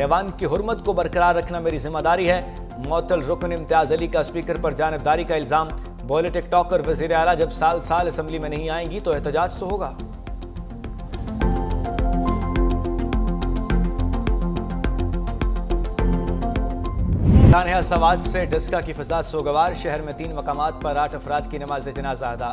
ایوان کی حرمت کو برقرار رکھنا میری ذمہ داری ہے۔ معطل رکن امتیاز علی کا اسپیکر پر جانبداری کا الزام۔ بولے ٹک ٹاکر وزیر اعلیٰ جب سال اسمبلی میں نہیں آئیں گی تو احتجاج تو ہوگا۔ سانحہ سوات سے ڈسکا کی فضا سوگوار، شہر میں 3 مقامات پر 8 افراد کی نماز جنازہ ادا۔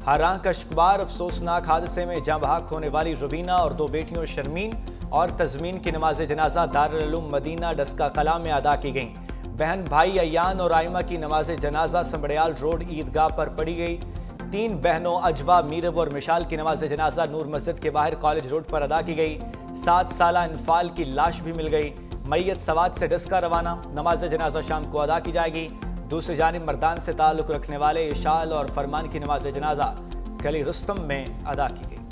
ہر آنکھ اشکبار افسوسناک حادثے میں جاں بحق ہونے والی روبینہ اور 2 بیٹیوں شرمین اور تزمین کی نماز جنازہ دارالعلوم مدینہ ڈسکا کلاں میں ادا کی گئیں۔ بہن بھائی ایان اور آئمہ کی نماز جنازہ سنبڑیال روڈ عیدگاہ پر پڑھی گئی۔ 3 بہنوں اجوا، میرب اور مشال کی نماز جنازہ نور مسجد کے باہر کالج روڈ پر ادا کی گئی۔ 7 سالہ انفال کی لاش بھی مل گئی۔ میت سوات سے ڈسکا روانہ، نماز جنازہ شام کو ادا کی جائے گی۔ دوسری جانب مردان سے تعلق رکھنے والے اشال اور فرمان کی نماز جنازہ گلی رستم میں ادا کی گئی۔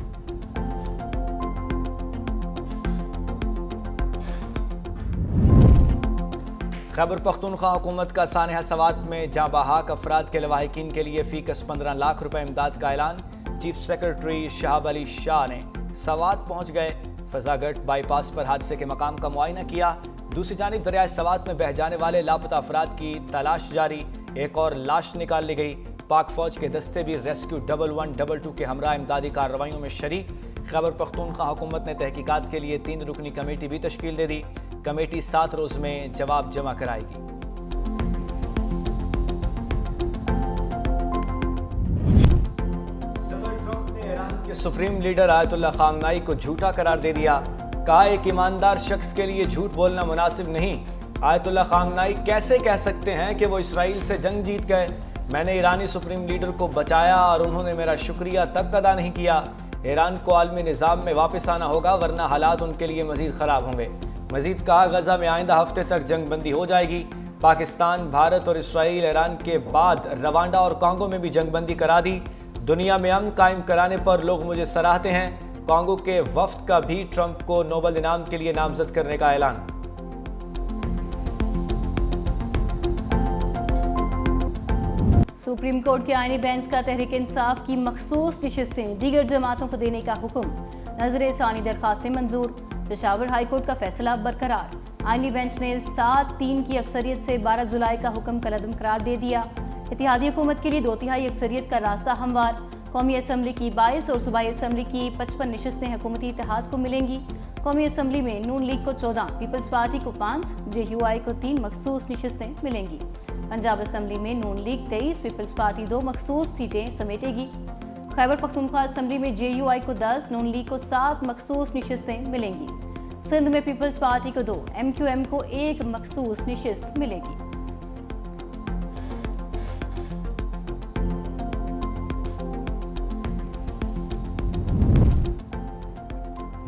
خیبر پختونخوا حکومت کا سانحہ سوات میں جاں بحق افراد کے لواحقین کے لیے فی کس 15 لاکھ روپے امداد کا اعلان۔ چیف سیکرٹری شہاب علی شاہ نے سوات پہنچ گئے، فضا گٹ بائی پاس پر حادثے کے مقام کا معائنہ کیا۔ دوسری جانب دریائے سوات میں بہہ جانے والے لاپتہ افراد کی تلاش جاری، ایک اور لاش نکال لی گئی۔ پاک فوج کے دستے بھی ریسکیو 1122 کے ہمراہ امدادی کارروائیوں میں شریک۔ خیبر پختونخوا حکومت نے تحقیقات کے لیے 3 رکنی کمیٹی بھی تشکیل دے دی۔ کمیٹی 7 روز میں جواب جمع کرائے گی۔ صدر ٹرمپ نے ایران کے سپریم لیڈر آیت اللہ خامنائی کو جھوٹا قرار دے دیا، کہا ایک ایماندار شخص کے لیے جھوٹ بولنا مناسب نہیں۔ آیت اللہ خامنائی کیسے کہہ سکتے ہیں کہ وہ اسرائیل سے جنگ جیت گئے؟ میں نے ایرانی سپریم لیڈر کو بچایا اور انہوں نے میرا شکریہ تک ادا نہیں کیا۔ ایران کو عالمی نظام میں واپس آنا ہوگا ورنہ حالات ان کے لیے مزید خراب ہوں گے۔ مزید کہا غزہ میں آئندہ ہفتے تک جنگ بندی ہو جائے گی۔ پاکستان، بھارت اور اسرائیل ایران کے بعد روانڈا اور کانگو میں بھی جنگ بندی کرا دی۔ دنیا میں امن قائم کرانے پر لوگ مجھے سراہتے ہیں۔ کانگو کے وفد کا بھی ٹرمپ کو نوبل انعام کے لیے نامزد کرنے کا اعلان۔ سپریم کورٹ کے آئینی بینچ کا تحریک انصاف کی مخصوص نشستیں دیگر جماعتوں کو دینے کا حکم، نظر ثانی درخواستیں منظور، پشاور ہائی کورٹ کا فیصلہ برقرار۔ آئینی بینچ نے 7-3 کی اکثریت سے 12 جولائی کا حکم کالعدم قرار دے دیا۔ اتحادی حکومت کے لیے 2/3 اکثریت کا راستہ ہموار۔ قومی اسمبلی کی 22 اور صوبائی اسمبلی کی 55 نشستیں حکومتی اتحاد کو ملیں گی۔ قومی اسمبلی میں نون لیگ کو 14، پیپلز پارٹی کو 5، JUI کو 3 مخصوص نشستیں ملیں گی۔ پنجاب اسمبلی میں نون لیگ 23، پیپلز پارٹی 2 مخصوص سیٹیں سمیٹے گی۔ خیبر پختونخوا اسمبلی میں JUI کو 10، نون لیگ کو 7 مخصوص نشستیں ملیں گی۔ سندھ میں پیپلز پارٹی کو 2، MQM کو 1 مخصوص نشست ملے گی۔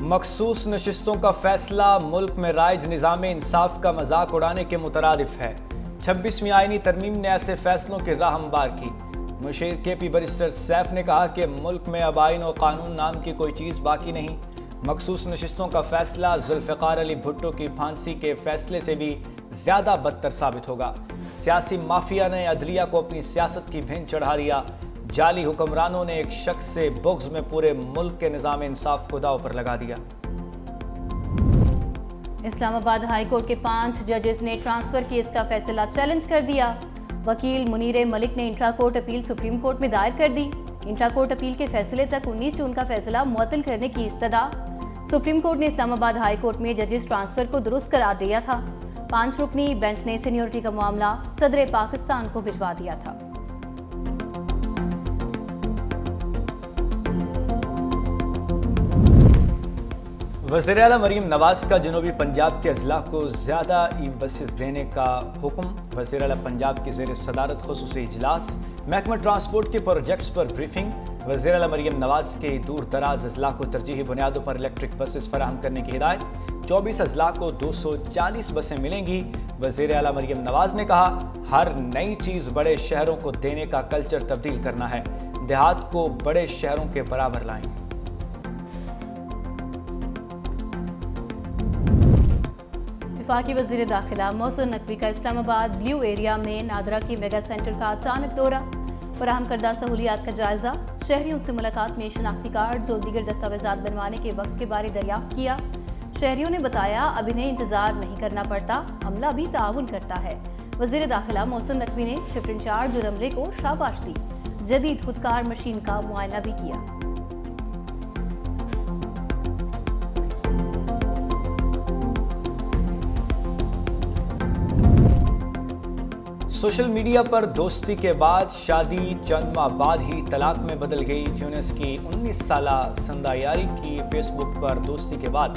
مخصوص نشستوں کا فیصلہ ملک میں رائج نظام انصاف کا مذاق اڑانے کے مترادف ہے۔ 26ویں آئینی ترمیم نے ایسے فیصلوں کی راہ ہموار کی۔ مشیر KP بیرسٹر سیف نے کہا کہ ملک میں اب آئین و قانون نام کی کوئی چیز باقی نہیں۔ مخصوص نشستوں کا فیصلہ ذوالفقار علی بھٹو کی پھانسی کے فیصلے سے بھی زیادہ بدتر ثابت ہوگا۔ سیاسی مافیا نے عدلیہ کو اپنی سیاست کی بھین چڑھا دیا۔ جعلی حکمرانوں نے ایک شخص سے بغض میں پورے ملک کے نظام انصاف کو داؤ پر لگا دیا۔ اسلام آباد ہائی کورٹ کے 5 ججز نے ٹرانسفر کیس کا فیصلہ چیلنج کر دیا۔ وکیل منیر ملک نے intra court appeal supreme court میں دائر کر دی۔ انٹرا کورٹ اپیل کے فیصلے تک 19 جون کا فیصلہ معطل کرنے کی استدعا۔ سپریم کورٹ نے اسلام آباد ہائی کورٹ میں ججز ٹرانسفر کو درست قرار دیا تھا۔ 5 رکنی بینچ نے سینیورٹی کا معاملہ صدر پاکستان کو بھجوا دیا تھا۔ وزیر اعلیٰ مریم نواز کا جنوبی پنجاب کے اضلاع کو زیادہ ای بسز دینے کا حکم۔ وزیر اعلیٰ پنجاب کی زیر صدارت خصوصی اجلاس۔ محکمہ ٹرانسپورٹ کے پروجیکٹس پر بریفنگ۔ وزیر اعلیٰ مریم نواز کے دور دراز اضلاع کو ترجیحی بنیادوں پر الیکٹرک بسز فراہم کرنے کی ہدایت۔ 24 اضلاع کو 240 بسیں ملیں گی۔ وزیر اعلیٰ مریم نواز نے کہا ہر نئی چیز بڑے شہروں کو دینے کا کلچر تبدیل کرنا ہے، دیہات کو بڑے شہروں کے برابر لائیں۔ وفاقی وزیر داخلہ محسن نقوی کا اسلام آباد بلیو ایریا میں نادرا کی میگا سینٹر کا اچانک دورہ۔ فراہم کردہ سہولیات کا جائزہ، شہریوں سے ملاقات میں شناختی کارڈز اور دیگر دستاویزات بنوانے کے وقت کے بارے دریافت کیا۔ شہریوں نے بتایا اب انہیں انتظار نہیں کرنا پڑتا، عملہ بھی تعاون کرتا ہے۔ وزیر داخلہ محسن نقوی نے شفٹ انچارج اور عملے کو شاباش دی، جدید خودکار مشین کا معائنہ بھی کیا۔ سوشل میڈیا پر دوستی کے بعد شادی چند ماہ بعد ہی طلاق میں بدل گئی۔ ٹیونس کی 19 سالہ سندھا یاری کی فیس بک پر دوستی کے بعد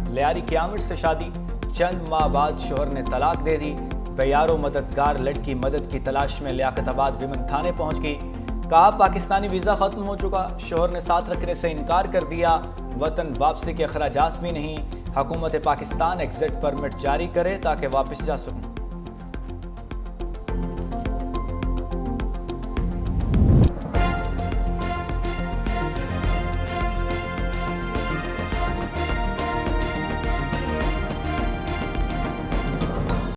لیاری قیامت سے شادی، چند ماہ بعد شوہر نے طلاق دے دی۔ بیار و مددگار لڑکی مدد کی تلاش میں لیاقت آباد ویمن تھانے پہنچ گئی، کہا پاکستانی ویزا ختم ہو چکا، شوہر نے ساتھ رکھنے سے انکار کر دیا، وطن واپسی کے اخراجات بھی نہیں، حکومت پاکستان ایگزٹ پرمٹ جاری کرے تاکہ واپس جا سکوں۔